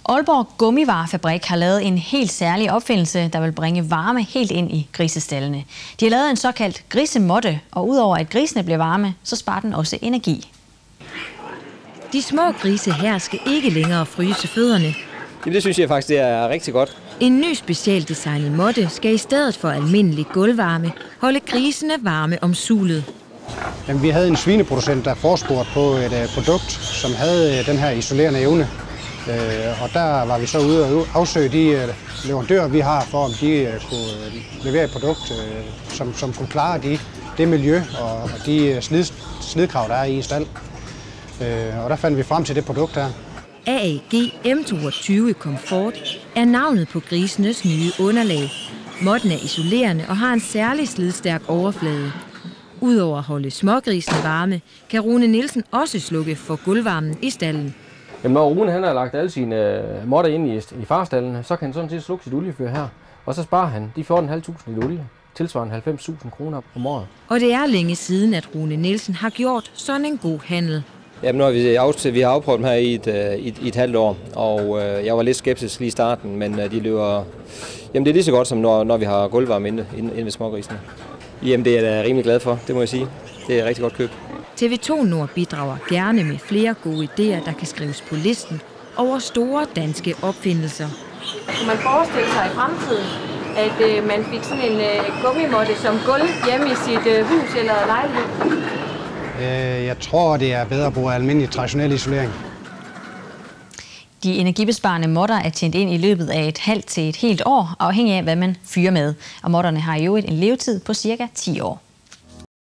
Aalborg Gummivarefabrik har lavet en helt særlig opfindelse, der vil bringe varme helt ind i grisestallene. De har lavet en såkaldt grisemåtte, og udover at grisene bliver varme, så sparer den også energi. De små grise her skal ikke længere fryse fødderne. Det synes jeg faktisk det er rigtig godt. En ny specialdesignet måtte skal i stedet for almindelig gulvvarme holde grisene varme om sulet. Jamen, vi havde en svineproducent, der forespurgte på et produkt, som havde den her isolerende evne. Og der var vi så ude og afsøge de leverandører, vi har, for om de kunne levere et produkt, som kunne klare det miljø og de slidkrav, der er i stald. Og der fandt vi frem til det produkt her. AAG M22 Comfort er navnet på grisenes nye underlag. Måtten er isolerende og har en særlig slidstærk overflade. Udover at holde smågrisene varme, kan Rune Nielsen også slukke for gulvvarmen i stallen. Jamen, når Rune han har lagt alle sine måtter ind i farstallen, så kan han sådan set slukke sit oliefyr her. Og så sparer han de 14.500 i olie, tilsvarende 90.000 kroner om året. Og det er længe siden, at Rune Nielsen har gjort sådan en god handel. Jamen, nu har vi har afprøvet dem her i et halvt år, og jeg var lidt skeptisk lige i starten, men de løber. Jamen, det er lige så godt, som når vi har gulvvarme inde ved smågrisene. Jamen, det er jeg da rimelig glad for, det må jeg sige. Det er et rigtig godt køb. TV2 Nord bidrager gerne med flere gode idéer, der kan skrives på listen over store danske opfindelser. Kunne man forestille sig i fremtiden, at man fik sådan en gummimåtte som gulv hjemme i sit hus eller lejlighed? Jeg tror, det er bedre at bruge almindelig traditionel isolering. De energibesparende måtter er tjent ind i løbet af et halvt til et helt år, afhængig af, hvad man fyrer med. Og måtterne har i øvrigt en levetid på ca. 10 år.